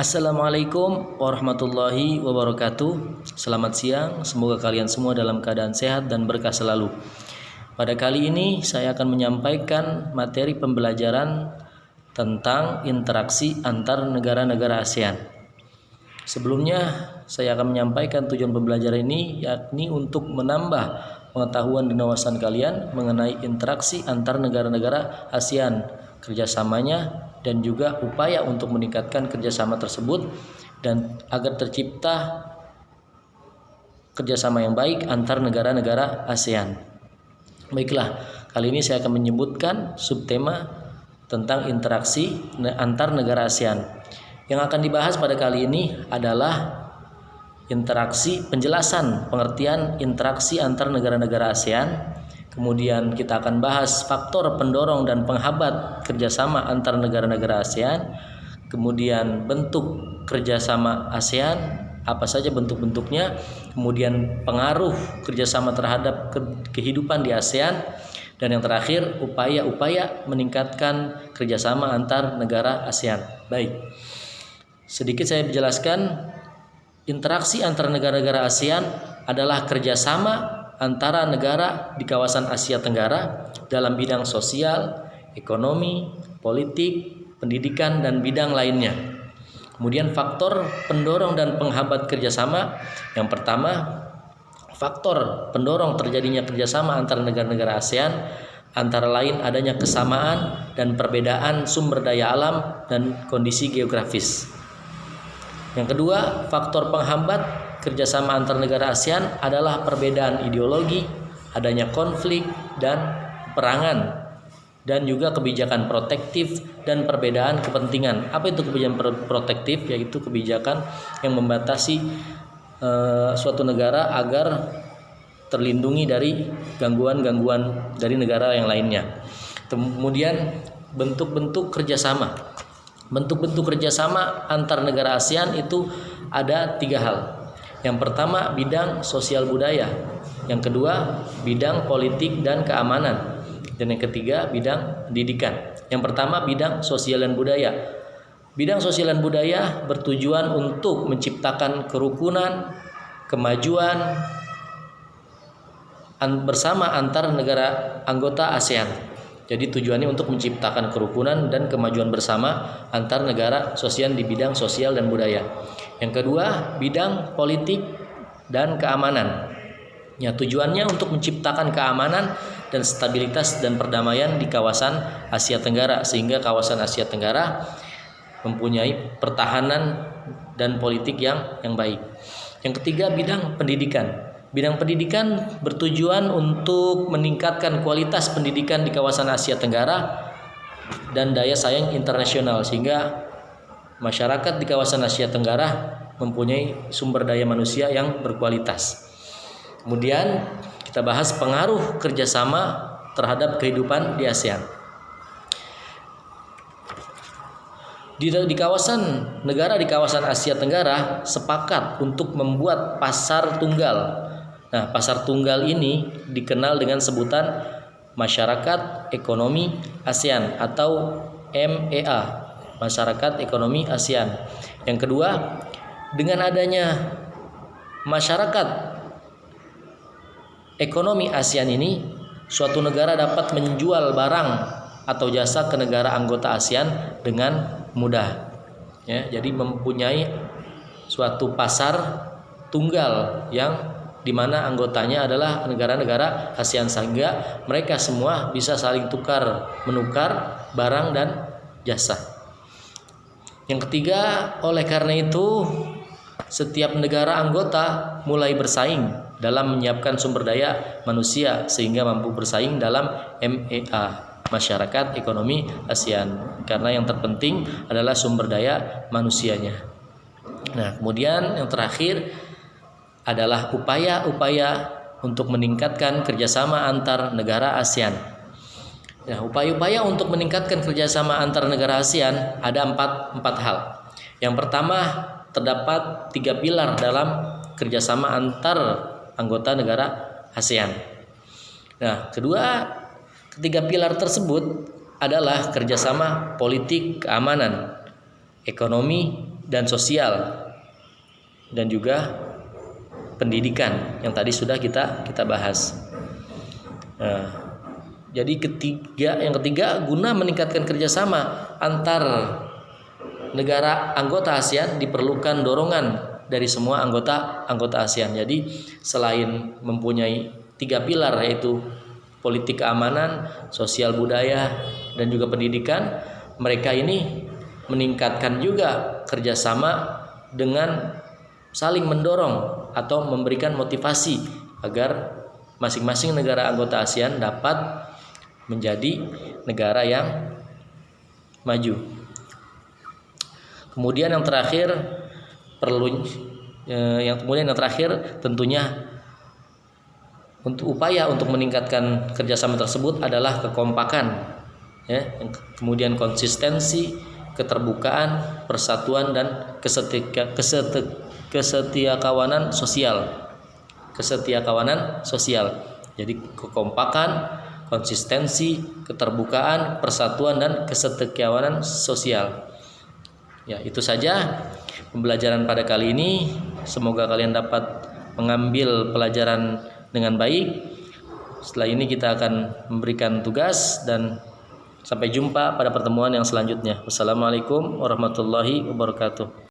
Assalamualaikum warahmatullahi wabarakatuh. Selamat siang, semoga kalian semua dalam keadaan sehat dan berkah selalu. Pada kali ini saya akan menyampaikan materi pembelajaran tentang interaksi antar negara-negara ASEAN. Sebelumnya saya akan menyampaikan tujuan pembelajaran ini, yakni untuk menambah pengetahuan dan wawasan kalian mengenai interaksi antar negara-negara ASEAN, kerjasamanya, dan juga upaya untuk meningkatkan kerjasama tersebut dan agar tercipta kerjasama yang baik antar negara-negara ASEAN. Baiklah, kali ini saya akan menyebutkan subtema tentang interaksi antar negara ASEAN. Yang akan dibahas pada kali ini adalah penjelasan pengertian interaksi antar negara-negara ASEAN. Kemudian kita akan bahas faktor pendorong dan penghambat kerjasama antar negara-negara ASEAN. Kemudian bentuk kerjasama ASEAN, apa saja bentuk-bentuknya. Kemudian pengaruh kerjasama terhadap kehidupan di ASEAN. Dan yang terakhir, upaya-upaya meningkatkan kerjasama antar negara ASEAN. Baik, sedikit saya menjelaskan. Interaksi antar negara-negara ASEAN adalah kerjasama antara negara di kawasan Asia Tenggara dalam bidang sosial, ekonomi, politik, pendidikan, dan bidang lainnya. Kemudian faktor pendorong dan penghambat kerjasama. Yang pertama, faktor pendorong terjadinya kerjasama antara negara-negara ASEAN antara lain adanya kesamaan dan perbedaan sumber daya alam dan kondisi geografis. Yang kedua, faktor penghambat kerjasama antar negara ASEAN adalah perbedaan ideologi, adanya konflik dan perangan, dan juga kebijakan protektif dan perbedaan kepentingan. Apa itu kebijakan protektif? Yaitu kebijakan yang membatasi suatu negara agar terlindungi dari gangguan-gangguan dari negara yang lainnya. Kemudian bentuk-bentuk kerjasama. Bentuk-bentuk kerjasama antar negara ASEAN itu ada 3 hal. Yang pertama, bidang sosial budaya. Yang kedua, bidang politik dan keamanan. Dan yang ketiga, bidang pendidikan. Yang pertama, bidang sosial dan budaya. Bidang sosial dan budaya bertujuan untuk menciptakan kerukunan, kemajuan bersama antar negara anggota ASEAN. Jadi tujuannya untuk menciptakan kerukunan dan kemajuan bersama antar negara ASEAN di bidang sosial dan budaya. Yang kedua, bidang politik dan keamanan. Ya, tujuannya untuk menciptakan keamanan dan stabilitas dan perdamaian di kawasan Asia Tenggara, sehingga kawasan Asia Tenggara mempunyai pertahanan dan politik yang baik. Yang ketiga, bidang pendidikan. Bidang pendidikan bertujuan untuk meningkatkan kualitas pendidikan di kawasan Asia Tenggara dan daya saing internasional, sehingga masyarakat di kawasan Asia Tenggara mempunyai sumber daya manusia yang berkualitas. Kemudian kita bahas pengaruh kerjasama terhadap kehidupan di ASEAN. Di kawasan negara di kawasan Asia Tenggara sepakat untuk membuat pasar tunggal. Nah, pasar tunggal ini dikenal dengan sebutan Masyarakat Ekonomi ASEAN atau MEA, Masyarakat Ekonomi ASEAN. Yang kedua, dengan adanya Masyarakat Ekonomi ASEAN ini, suatu negara dapat menjual barang atau jasa ke negara anggota ASEAN dengan mudah. Ya, jadi mempunyai suatu pasar tunggal yang di mana anggotanya adalah negara-negara ASEAN, sehingga mereka semua bisa saling menukar barang dan jasa. Yang ketiga, oleh karena itu setiap negara anggota mulai bersaing dalam menyiapkan sumber daya manusia sehingga mampu bersaing dalam MEA, Masyarakat Ekonomi ASEAN, karena yang terpenting adalah sumber daya manusianya. Nah, kemudian yang terakhir adalah upaya-upaya untuk meningkatkan kerjasama antar negara ASEAN. Nah, upaya-upaya untuk meningkatkan kerjasama antar negara ASEAN ada empat hal. Yang pertama, terdapat 3 pilar dalam kerjasama antar anggota negara ASEAN. Nah, ketiga pilar tersebut adalah kerjasama politik, keamanan, ekonomi, dan sosial, dan juga pendidikan yang tadi sudah kita bahas. Nah, jadi yang ketiga guna meningkatkan kerjasama antar negara anggota ASEAN diperlukan dorongan dari semua anggota ASEAN. Jadi selain mempunyai 3 pilar, yaitu politik keamanan, sosial budaya, dan juga pendidikan, mereka ini meningkatkan juga kerjasama dengan saling mendorong atau memberikan motivasi agar masing-masing negara anggota ASEAN dapat menjadi negara yang maju. Kemudian yang terakhir tentunya untuk upaya untuk meningkatkan kerjasama tersebut adalah kekompakan, ya, kemudian konsistensi, keterbukaan, persatuan, dan kesetiakawanan sosial. Jadi kekompakan, konsistensi, keterbukaan, persatuan, dan kesetiakawanan sosial. Ya, itu saja pembelajaran pada kali ini. Semoga kalian dapat mengambil pelajaran dengan baik. Setelah ini kita akan memberikan tugas, dan sampai jumpa pada pertemuan yang selanjutnya. Wassalamualaikum warahmatullahi wabarakatuh.